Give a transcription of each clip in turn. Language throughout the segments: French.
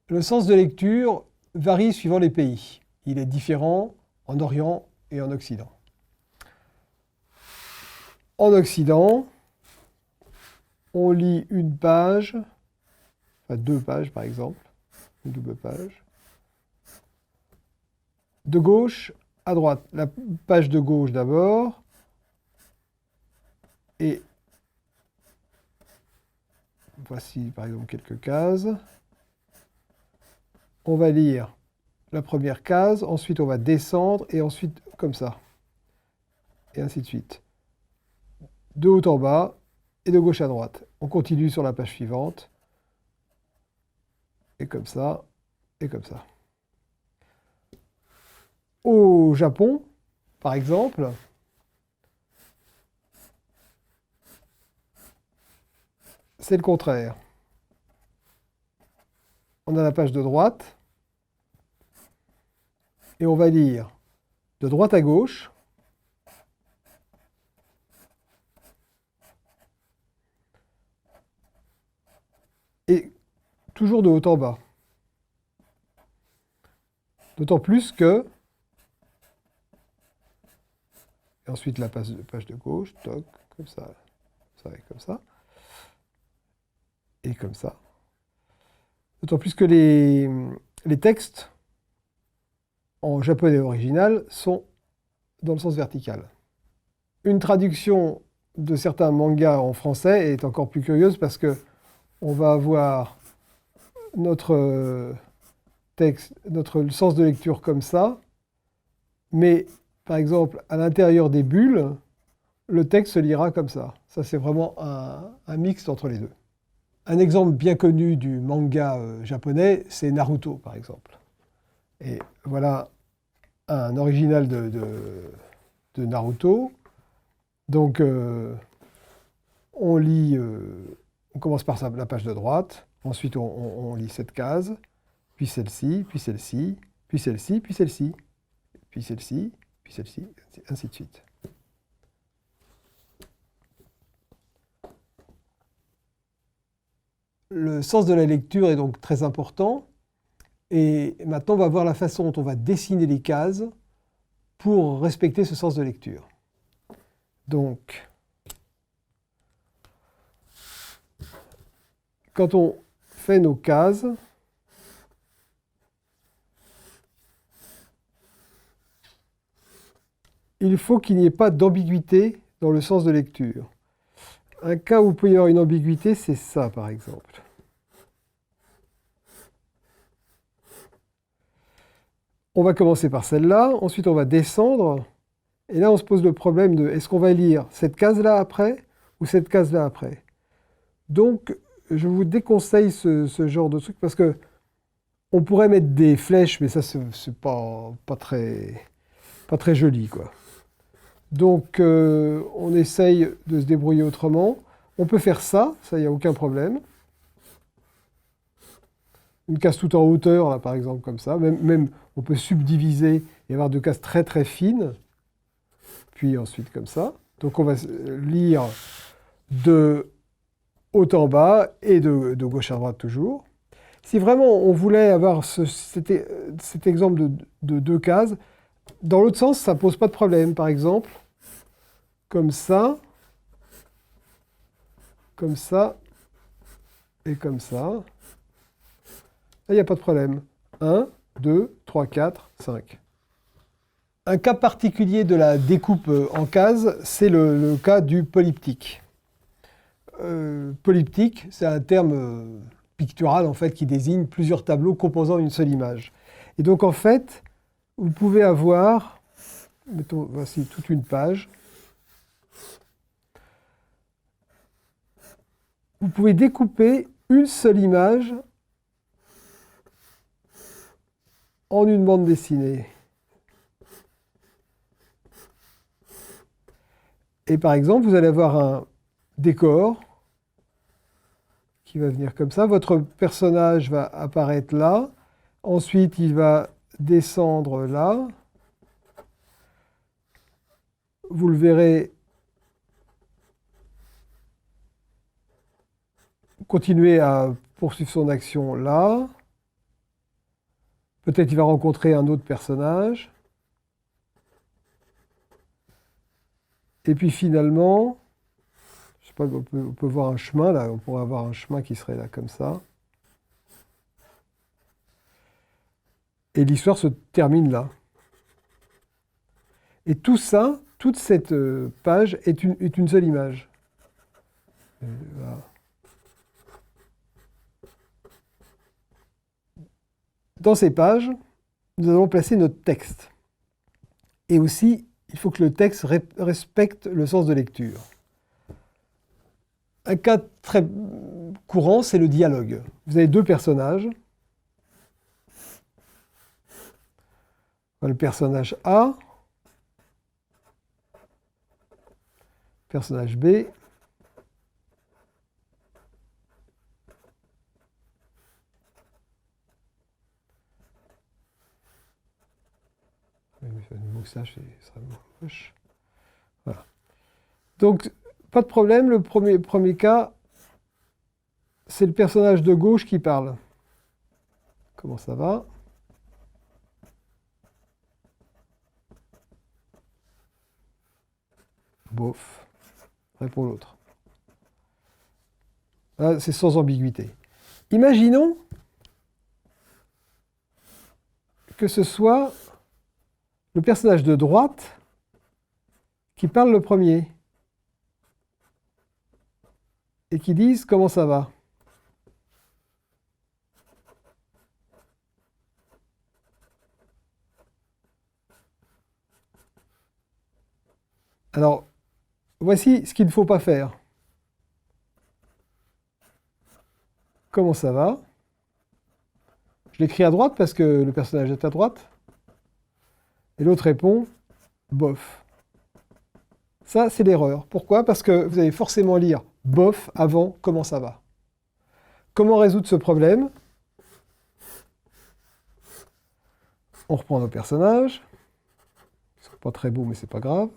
Le sens de lecture varie suivant les pays. Il est différent en Orient et en Occident. En Occident, on lit une page, enfin 2 pages par exemple, une double page, de gauche à droite. La page de gauche d'abord, et voici par exemple quelques cases. On va lire la première case, ensuite on va descendre, et ensuite comme ça, et ainsi de suite. De haut en bas, et de gauche à droite. On continue sur la page suivante, et comme ça, et comme ça. Au Japon, par exemple, c'est le contraire. On a la page de droite, et on va lire de droite à gauche, et toujours de haut en bas. D'autant plus que... Et ensuite la page de gauche, toc, comme ça et comme ça. Et comme ça. D'autant plus que les textes en japonais original sont dans le sens vertical. Une traduction de certains mangas en français est encore plus curieuse parce que on va avoir notre texte, notre sens de lecture comme ça, mais par exemple à l'intérieur des bulles, le texte se lira comme ça. Ça, c'est vraiment un mix entre les deux. Un exemple bien connu du manga japonais, c'est Naruto, par exemple. Et voilà un original de Naruto. Donc, on lit, on commence par la page de droite, ensuite on lit cette case, puis celle-ci, puis celle-ci, puis celle-ci, puis celle-ci, puis celle-ci, puis celle-ci, ainsi de suite. Le sens de la lecture est donc très important. Et maintenant, on va voir la façon dont on va dessiner les cases pour respecter ce sens de lecture. Donc, quand on fait nos cases, il faut qu'il n'y ait pas d'ambiguïté dans le sens de lecture. Un cas où il peut y avoir une ambiguïté, c'est ça, par exemple. On va commencer par celle-là, ensuite on va descendre, et là on se pose le problème de est-ce qu'on va lire cette case-là après ou cette case-là après. Donc, je vous déconseille ce genre de truc parce que on pourrait mettre des flèches, mais ça, c'est pas très joli, quoi. Donc, on essaye de se débrouiller autrement. On peut faire ça, il n'y a aucun problème. Une case tout en hauteur, là, par exemple, comme ça. Même on peut subdiviser et avoir 2 cases très très fines. Puis ensuite comme ça. Donc, on va lire de haut en bas et de gauche à droite toujours. Si vraiment on voulait avoir cet exemple de 2 cases, dans l'autre sens, ça ne pose pas de problème. Par exemple, comme ça et comme ça. Là, il n'y a pas de problème. 1, 2, 3, 4, 5. Un cas particulier de la découpe en cases, c'est le cas du polyptyque. Polyptyque, c'est un terme pictural en fait, qui désigne plusieurs tableaux composant une seule image. Et donc en fait, vous pouvez avoir, mettons, voici toute une page. Vous pouvez découper une seule image en une bande dessinée. Et par exemple, vous allez avoir un décor qui va venir comme ça. Votre personnage va apparaître là. Ensuite, il va descendre là. Vous le verrez continuer à poursuivre son action là. Peut-être qu'il va rencontrer un autre personnage. Et puis finalement, je sais pas, on peut voir un chemin là, on pourrait avoir un chemin qui serait là comme ça. Et l'histoire se termine là. Et tout ça, toute cette page est une seule image. Voilà. Dans ces pages, nous allons placer notre texte. Et aussi, il faut que le texte respecte le sens de lecture. Un cas très courant, c'est le dialogue. Vous avez deux personnages. Le personnage A, personnage B, ça serait moche. Voilà. Donc, pas de problème, le premier cas, c'est le personnage de gauche qui parle. Comment ça va? Bof, répond l'autre. Là, c'est sans ambiguïté. Imaginons que ce soit le personnage de droite qui parle le premier et qui dise comment ça va. Alors, voici ce qu'il ne faut pas faire. Comment ça va? Je l'écris à droite parce que le personnage est à droite. Et l'autre répond, bof. Ça, c'est l'erreur. Pourquoi? Parce que vous allez forcément lire bof avant comment ça va. Comment résoudre ce problème? On reprend nos personnages. Ils ne sont pas très beaux, mais c'est pas grave.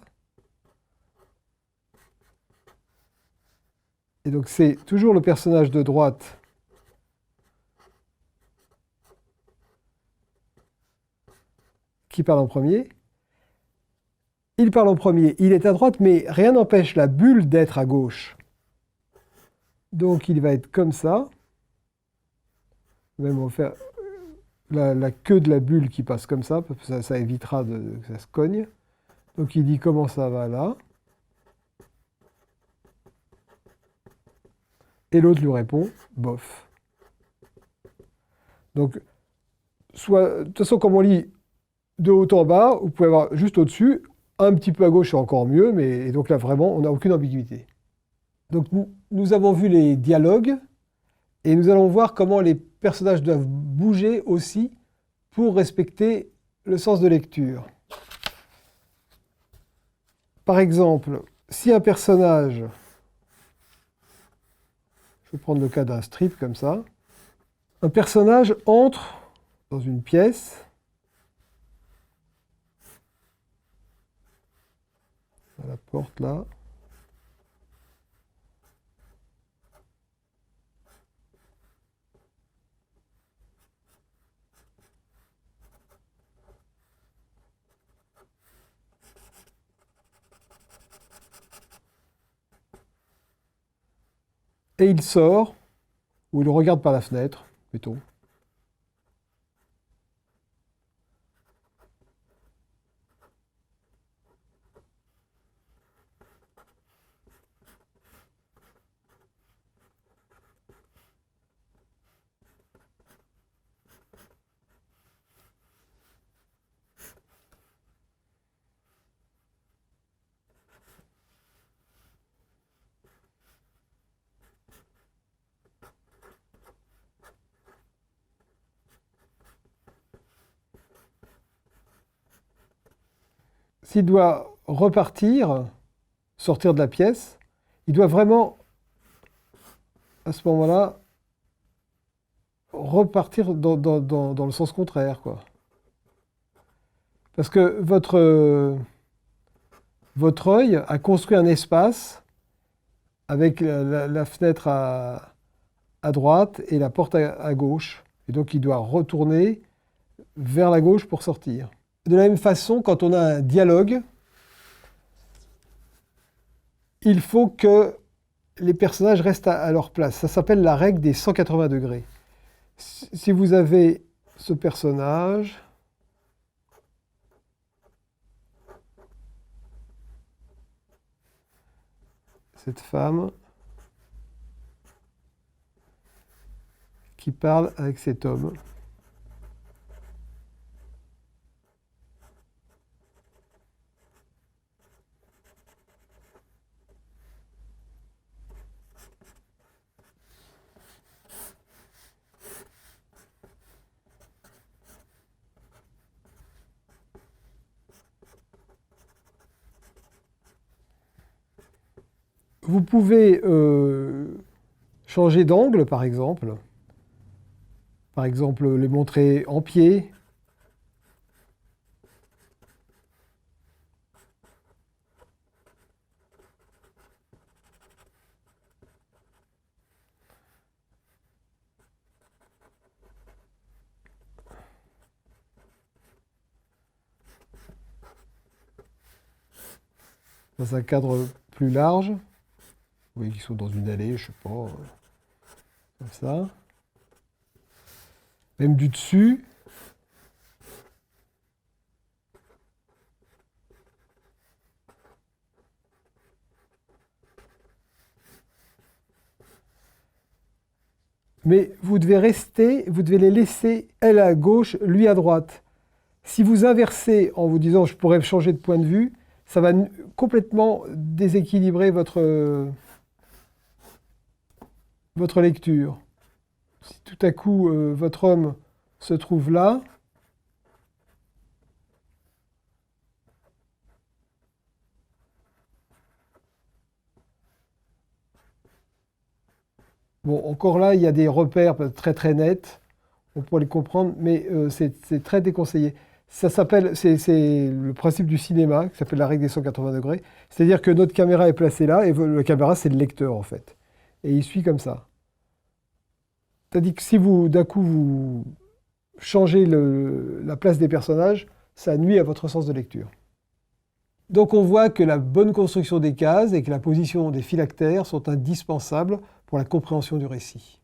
Et donc, c'est toujours le personnage de droite qui parle en premier. Il parle en premier, il est à droite, mais rien n'empêche la bulle d'être à gauche. Donc il va être comme ça. Même on va faire la queue de la bulle qui passe comme ça, parce que ça évitera que ça se cogne. Donc il dit comment ça va là. Et l'autre lui répond bof. Donc, de toute façon, comme on lit de haut en bas, vous pouvez avoir juste au-dessus, un petit peu à gauche, c'est encore mieux, mais et donc là, vraiment, on n'a aucune ambiguïté. Donc, nous avons vu les dialogues, et nous allons voir comment les personnages doivent bouger aussi pour respecter le sens de lecture. Par exemple, si un personnage, je vais prendre le cas d'un strip comme ça, un personnage entre dans une pièce, à la porte là, et il sort, ou il regarde par la fenêtre, plutôt. S'il doit repartir, sortir de la pièce, il doit vraiment, à ce moment-là, repartir dans le sens contraire, quoi. Parce que votre œil a construit un espace avec la fenêtre à droite et la porte à gauche. Et donc il doit retourner vers la gauche pour sortir. De la même façon, quand on a un dialogue, il faut que les personnages restent à leur place. Ça s'appelle la règle des 180 degrés. Si vous avez ce personnage, cette femme qui parle avec cet homme. Vous pouvez changer d'angle, par exemple. Par exemple, les montrer en pied. Dans un cadre plus large. Vous voyez qu'ils sont dans une allée, je sais pas, comme ça. Même du dessus. Mais vous devez rester, vous devez les laisser, elle à gauche, lui à droite. Si vous inversez en vous disant je pourrais changer de point de vue, ça va complètement déséquilibrer votre lecture. Si tout à coup votre homme se trouve là, bon, encore là, il y a des repères très très nets, on pourrait les comprendre, mais c'est très déconseillé. Ça s'appelle, c'est le principe du cinéma, qui s'appelle la règle des 180 degrés. C'est-à-dire que notre caméra est placée là, et la caméra, c'est le lecteur, en fait. Et il suit comme ça. C'est-à-dire que si vous, d'un coup, vous changez la place des personnages, ça nuit à votre sens de lecture. Donc on voit que la bonne construction des cases et que la position des phylactères sont indispensables pour la compréhension du récit.